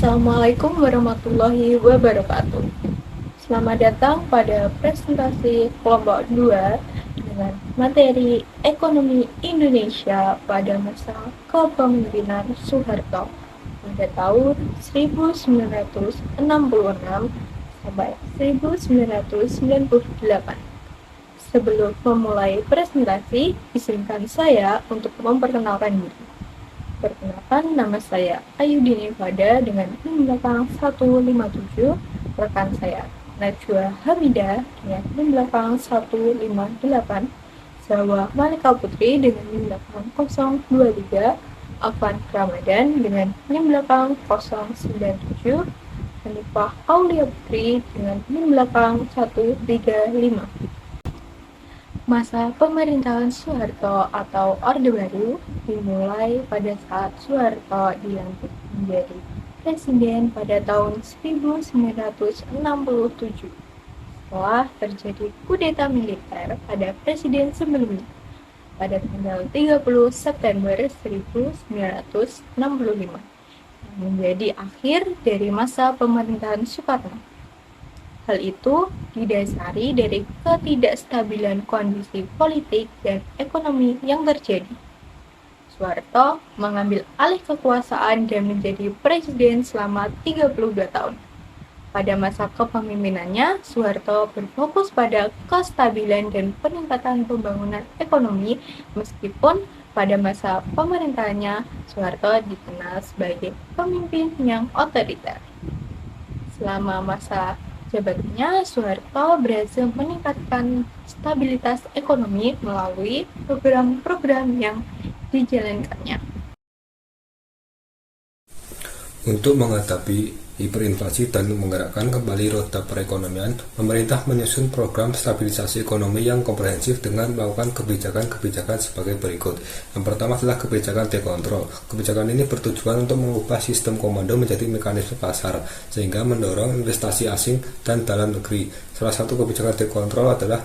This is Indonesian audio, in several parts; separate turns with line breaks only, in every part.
Assalamualaikum warahmatullahi wabarakatuh. Selamat datang pada presentasi kelompok 2 dengan materi Ekonomi Indonesia pada masa kepemimpinan Soeharto pada tahun 1966 sampai 1998. Sebelum memulai presentasi, izinkan saya untuk memperkenalkan diri. Perkenalkan, nama saya Ayudini Fada dengan NIM belakang 157, rekan saya Najwa Hamidah dengan NIM belakang 158, Zawa Malika Putri dengan NIM belakang 023, Afan Ramadan dengan NIM belakang 097, Hanifah Aulia Putri dengan NIM belakang 135. Masa pemerintahan Soeharto atau Orde Baru dimulai pada saat Soeharto dilantik menjadi presiden pada tahun 1967 setelah terjadi kudeta militer pada presiden sebelumnya pada tanggal 30 September 1965 yang menjadi akhir dari masa pemerintahan Soekarno. Hal itu didasari dari ketidakstabilan kondisi politik dan ekonomi yang terjadi. Soeharto mengambil alih kekuasaan dan menjadi presiden selama 32 tahun. Pada masa kepemimpinannya, Soeharto berfokus pada kestabilan dan peningkatan pembangunan ekonomi, meskipun pada masa pemerintahannya, Soeharto dikenal sebagai pemimpin yang otoriter. Selama masa jabatannya, Soeharto berhasil meningkatkan stabilitas ekonomi melalui program-program yang dijalankannya.
Untuk menghadapi hiperinflasi dan menggerakkan kembali roda perekonomian, pemerintah menyusun program stabilisasi ekonomi yang komprehensif dengan melakukan kebijakan-kebijakan sebagai berikut. Yang pertama adalah kebijakan dekontrol. Kebijakan ini bertujuan untuk mengubah sistem komando menjadi mekanisme pasar, sehingga mendorong investasi asing dan dalam negeri. Salah satu kebijakan dekontrol adalah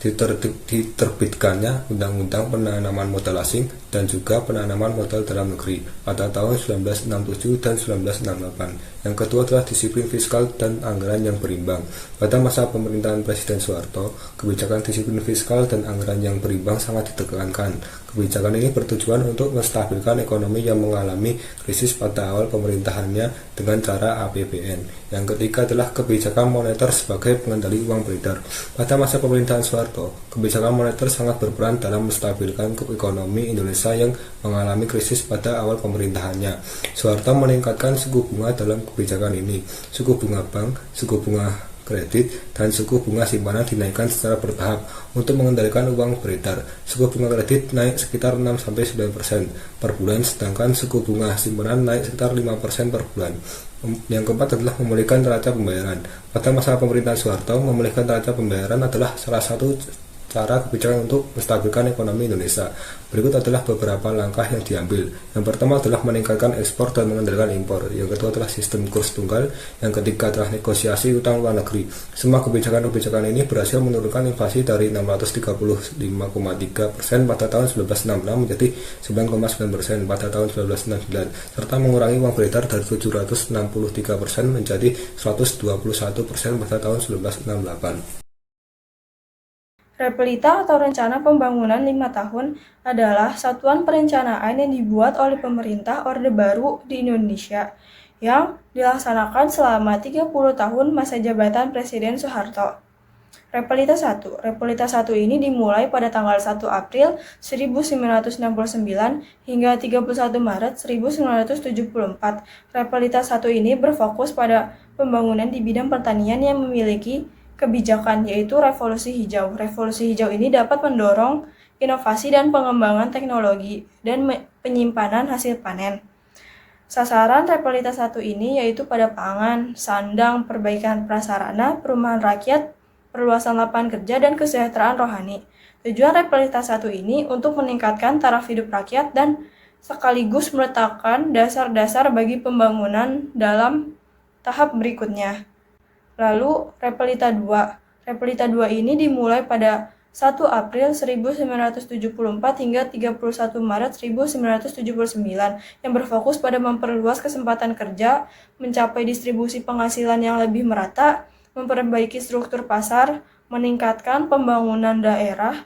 diterbitkannya Undang-Undang Penanaman Modal Asing dan juga Penanaman Modal Dalam Negeri pada tahun 1967 dan 1968. Yang kedua adalah disiplin fiskal dan anggaran yang berimbang. Pada masa pemerintahan Presiden Soeharto, kebijakan disiplin fiskal dan anggaran yang berimbang sangat ditekankan. Kebijakan ini bertujuan untuk menstabilkan ekonomi yang mengalami krisis pada awal pemerintahannya dengan cara APBN. Yang ketiga adalah kebijakan moneter sebagai pengendali uang beredar. Pada masa pemerintahan Soeharto, kebijakan moneter sangat berperan dalam menstabilkan ekonomi Indonesia yang mengalami krisis pada awal pemerintahannya. Soeharto meningkatkan suku bunga dalam kebijakan ini. Suku bunga bank, suku bunga kredit, dan suku bunga simpanan dinaikkan secara bertahap untuk mengendalikan uang beredar. Suku bunga kredit naik sekitar 6-9% per bulan, sedangkan suku bunga simpanan naik sekitar 5% per bulan. Yang keempat adalah memulihkan neraca pembayaran. Pada masa pemerintahan Soeharto, memulihkan neraca pembayaran adalah salah satu cara kebijakan untuk menstabilkan ekonomi Indonesia. Berikut adalah beberapa langkah yang diambil. Yang pertama adalah meningkatkan ekspor dan mengendalikan impor. Yang kedua adalah sistem kurs tunggal. Yang ketiga adalah negosiasi utang luar negeri. Semua kebijakan-kebijakan ini berhasil menurunkan inflasi dari 635,3% pada tahun 1966 menjadi 9,9% pada tahun 1999, serta mengurangi uang beredar dari 763% menjadi 121% pada tahun 1968.
Repelita atau Rencana Pembangunan 5 Tahun adalah satuan perencanaan yang dibuat oleh pemerintah Orde Baru di Indonesia yang dilaksanakan selama 30 tahun masa jabatan Presiden Soeharto. Repelita 1. Repelita 1 ini dimulai pada tanggal 1 April 1969 hingga 31 Maret 1974. Repelita 1 ini berfokus pada pembangunan di bidang pertanian yang memiliki kebijakan, yaitu revolusi hijau. Revolusi hijau ini dapat mendorong inovasi dan pengembangan teknologi dan penyimpanan hasil panen. Sasaran Repelita 1 ini yaitu pada pangan, sandang, perbaikan prasarana, perumahan rakyat, perluasan lapangan kerja, dan kesejahteraan rohani. Tujuan Repelita 1 ini untuk meningkatkan taraf hidup rakyat dan sekaligus meletakkan dasar-dasar bagi pembangunan dalam tahap berikutnya. Lalu Repelita 2. Repelita 2 ini dimulai pada 1 April 1974 hingga 31 Maret 1979 yang berfokus pada memperluas kesempatan kerja, mencapai distribusi penghasilan yang lebih merata, memperbaiki struktur pasar, meningkatkan pembangunan daerah,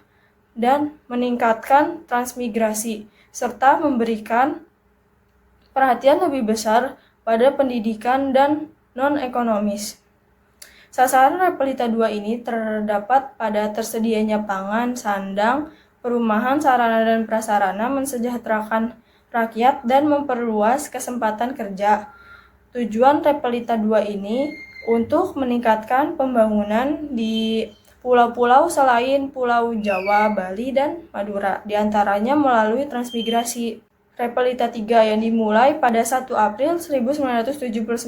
dan meningkatkan transmigrasi, serta memberikan perhatian lebih besar pada pendidikan dan non-ekonomis. Sasaran Repelita 2 ini terdapat pada tersedianya pangan, sandang, perumahan, sarana dan prasarana, mensejahterakan rakyat, dan memperluas kesempatan kerja. Tujuan Repelita 2 ini untuk meningkatkan pembangunan di pulau-pulau selain Pulau Jawa, Bali, dan Madura, diantaranya melalui transmigrasi. Repelita 3 yang dimulai pada 1 April 1979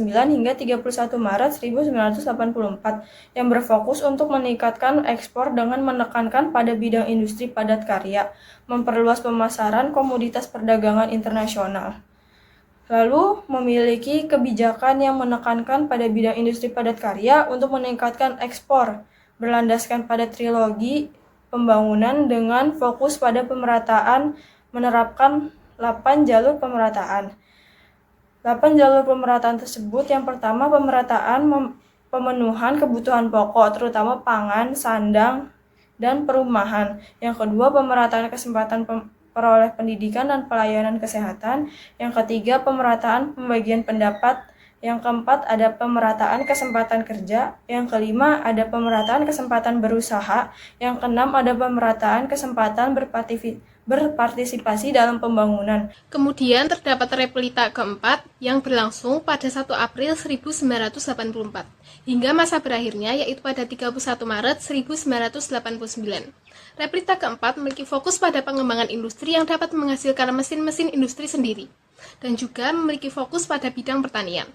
hingga 31 Maret 1984 yang berfokus untuk meningkatkan ekspor dengan menekankan pada bidang industri padat karya, memperluas pemasaran komoditas perdagangan internasional. Lalu memiliki kebijakan yang menekankan pada bidang industri padat karya untuk meningkatkan ekspor, berlandaskan pada trilogi pembangunan dengan fokus pada pemerataan, menerapkan 8 jalur pemerataan. 8 jalur pemerataan tersebut, yang pertama pemerataan pemenuhan kebutuhan pokok, terutama pangan, sandang, dan perumahan. Yang kedua pemerataan kesempatan peroleh pendidikan dan pelayanan kesehatan. Yang ketiga pemerataan pembagian pendapat. Yang keempat ada pemerataan kesempatan kerja. Yang kelima ada pemerataan kesempatan berusaha. Yang keenam ada pemerataan kesempatan berpartisipasi dalam pembangunan.
Kemudian terdapat Repelita keempat yang berlangsung pada 1 April 1984 hingga masa berakhirnya yaitu pada 31 Maret 1989. Repelita keempat memiliki fokus pada pengembangan industri yang dapat menghasilkan mesin-mesin industri sendiri dan juga memiliki fokus pada bidang pertanian.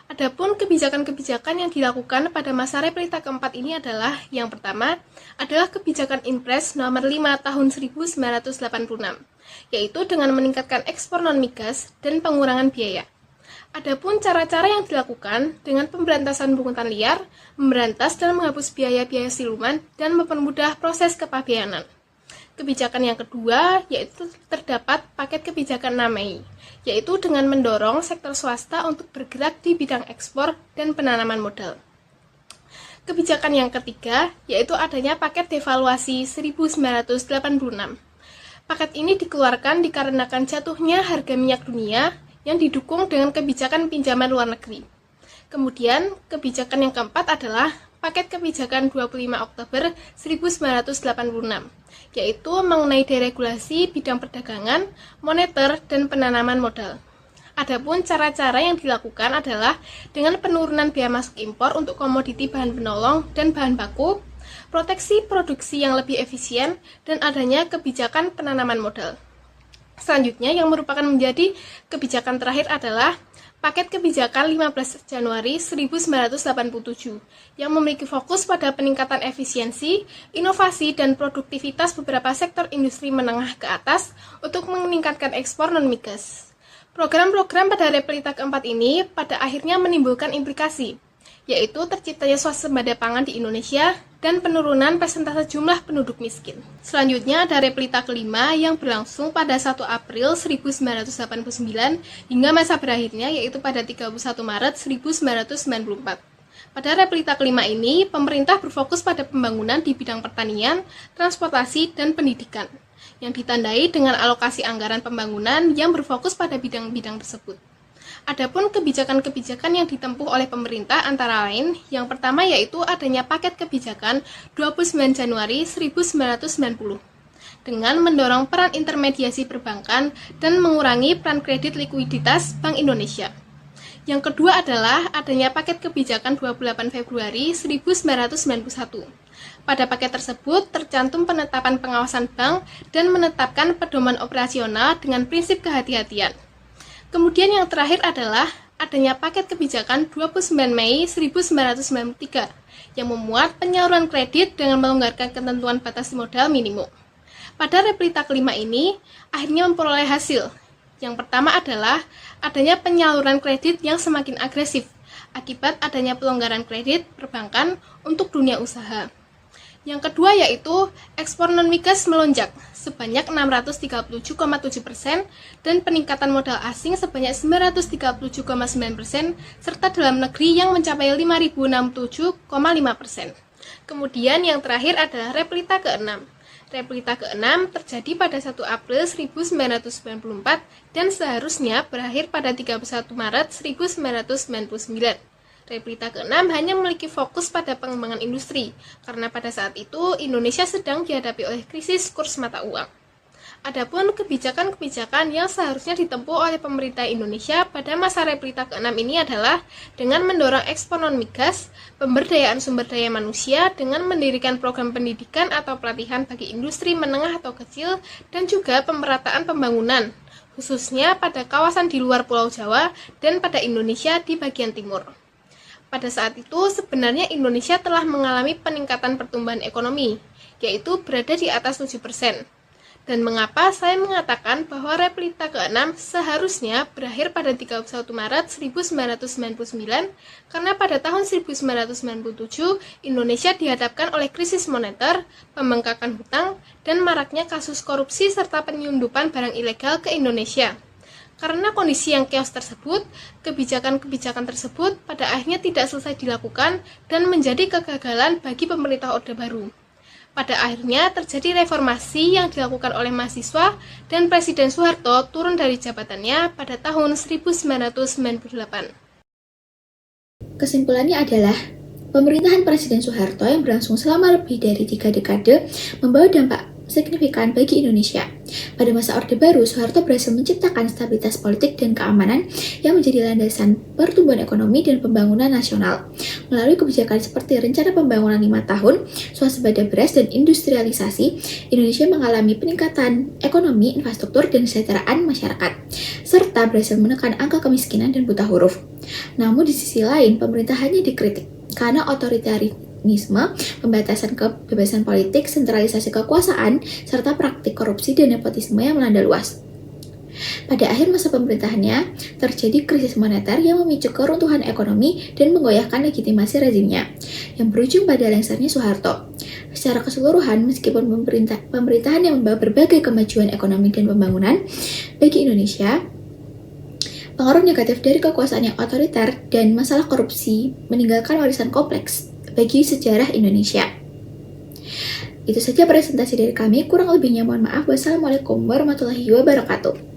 Adapun kebijakan-kebijakan yang dilakukan pada masa Repelita keempat ini adalah yang pertama adalah kebijakan Inpres nomor 5 tahun 1986, yaitu dengan meningkatkan ekspor non-migas dan pengurangan biaya. Adapun cara-cara yang dilakukan dengan pemberantasan pungutan liar, memberantas dan menghapus biaya-biaya siluman, dan mempermudah proses kepabeanan. Kebijakan yang kedua yaitu terdapat paket kebijakan 6 Mei, yaitu dengan mendorong sektor swasta untuk bergerak di bidang ekspor dan penanaman modal. Kebijakan yang ketiga yaitu adanya paket devaluasi 1986. Paket ini dikeluarkan dikarenakan jatuhnya harga minyak dunia yang didukung dengan kebijakan pinjaman luar negeri. Kemudian, kebijakan yang keempat adalah paket kebijakan 25 Oktober 1986, yaitu mengenai deregulasi bidang perdagangan, moneter, dan penanaman modal. Adapun cara-cara yang dilakukan adalah dengan penurunan biaya masuk impor untuk komoditi bahan penolong dan bahan baku, proteksi produksi yang lebih efisien, dan adanya kebijakan penanaman modal. Selanjutnya, yang merupakan menjadi kebijakan terakhir adalah paket kebijakan 15 Januari 1987 yang memiliki fokus pada peningkatan efisiensi, inovasi, dan produktivitas beberapa sektor industri menengah ke atas untuk meningkatkan ekspor non-migas. Program-program pada Repelita keempat ini pada akhirnya menimbulkan implikasi, yaitu terciptanya swasembada pangan di Indonesia dan penurunan persentase jumlah penduduk miskin. Selanjutnya ada Repelita kelima yang berlangsung pada 1 April 1989 hingga masa berakhirnya yaitu pada 31 Maret 1994. Pada Repelita kelima ini, pemerintah berfokus pada pembangunan di bidang pertanian, transportasi, dan pendidikan, yang ditandai dengan alokasi anggaran pembangunan yang berfokus pada bidang-bidang tersebut. Adapun kebijakan-kebijakan yang ditempuh oleh pemerintah antara lain, yang pertama yaitu adanya paket kebijakan 29 Januari 1990 dengan mendorong peran intermediasi perbankan dan mengurangi peran kredit likuiditas Bank Indonesia. Yang kedua adalah adanya paket kebijakan 28 Februari 1991. Pada paket tersebut tercantum penetapan pengawasan bank dan menetapkan pedoman operasional dengan prinsip kehati-hatian. Kemudian yang terakhir adalah adanya paket kebijakan 29 Mei 1993 yang memuat penyaluran kredit dengan melonggarkan ketentuan batas modal minimum. Pada Repelita kelima ini akhirnya memperoleh hasil. Yang pertama adalah adanya penyaluran kredit yang semakin agresif akibat adanya pelonggaran kredit perbankan untuk dunia usaha. Yang kedua yaitu ekspor non-migas melonjak sebanyak 637,7% dan peningkatan modal asing sebanyak 937,9% serta dalam negeri yang mencapai 5.067,5%. Kemudian yang terakhir adalah replita ke-6. Replita ke-6 terjadi pada 1 April 1994 dan seharusnya berakhir pada 31 Maret 1999. Replita ke-6 hanya memiliki fokus pada pengembangan industri, karena pada saat itu Indonesia sedang dihadapi oleh krisis kurs mata uang. Adapun kebijakan-kebijakan yang seharusnya ditempuh oleh pemerintah Indonesia pada masa replita ke-6 ini adalah dengan mendorong ekspor non-migas, pemberdayaan sumber daya manusia dengan mendirikan program pendidikan atau pelatihan bagi industri menengah atau kecil, dan juga pemerataan pembangunan, khususnya pada kawasan di luar Pulau Jawa dan pada Indonesia di bagian timur. Pada saat itu, sebenarnya Indonesia telah mengalami peningkatan pertumbuhan ekonomi, yaitu berada di atas 7%. Dan mengapa saya mengatakan bahwa replita ke-6 seharusnya berakhir pada 31 Maret 1999, karena pada tahun 1997, Indonesia dihadapkan oleh krisis moneter, pembengkakan hutang, dan maraknya kasus korupsi serta penyelundupan barang ilegal ke Indonesia. Karena kondisi yang chaos tersebut, kebijakan-kebijakan tersebut pada akhirnya tidak selesai dilakukan dan menjadi kegagalan bagi pemerintah Orde Baru. Pada akhirnya terjadi reformasi yang dilakukan oleh mahasiswa dan Presiden Soeharto turun dari jabatannya pada tahun 1998.
Kesimpulannya adalah, pemerintahan Presiden Soeharto yang berlangsung selama lebih dari 3 dekade membawa dampak signifikan bagi Indonesia. Pada masa Orde Baru, Soeharto berhasil menciptakan stabilitas politik dan keamanan yang menjadi landasan pertumbuhan ekonomi dan pembangunan nasional. Melalui kebijakan seperti Rencana Pembangunan 5 Tahun, Swasembada Beras, dan industrialisasi, Indonesia mengalami peningkatan ekonomi, infrastruktur, dan kesejahteraan masyarakat, serta berhasil menekan angka kemiskinan dan buta huruf. Namun di sisi lain, pemerintahannya dikritik karena otoritarisme, pembatasan kebebasan politik, sentralisasi kekuasaan, serta praktik korupsi dan nepotisme yang melanda luas. Pada akhir masa pemerintahannya, terjadi krisis moneter yang memicu keruntuhan ekonomi dan menggoyahkan legitimasi rezimnya, yang berujung pada lengsernya Soeharto. Secara keseluruhan, meskipun pemerintahan yang membawa berbagai kemajuan ekonomi dan pembangunan bagi Indonesia, pengaruh negatif dari kekuasaan yang otoriter dan masalah korupsi meninggalkan warisan kompleks bagi sejarah Indonesia. Itu saja presentasi dari kami, kurang lebihnya mohon maaf. Wassalamualaikum warahmatullahi wabarakatuh.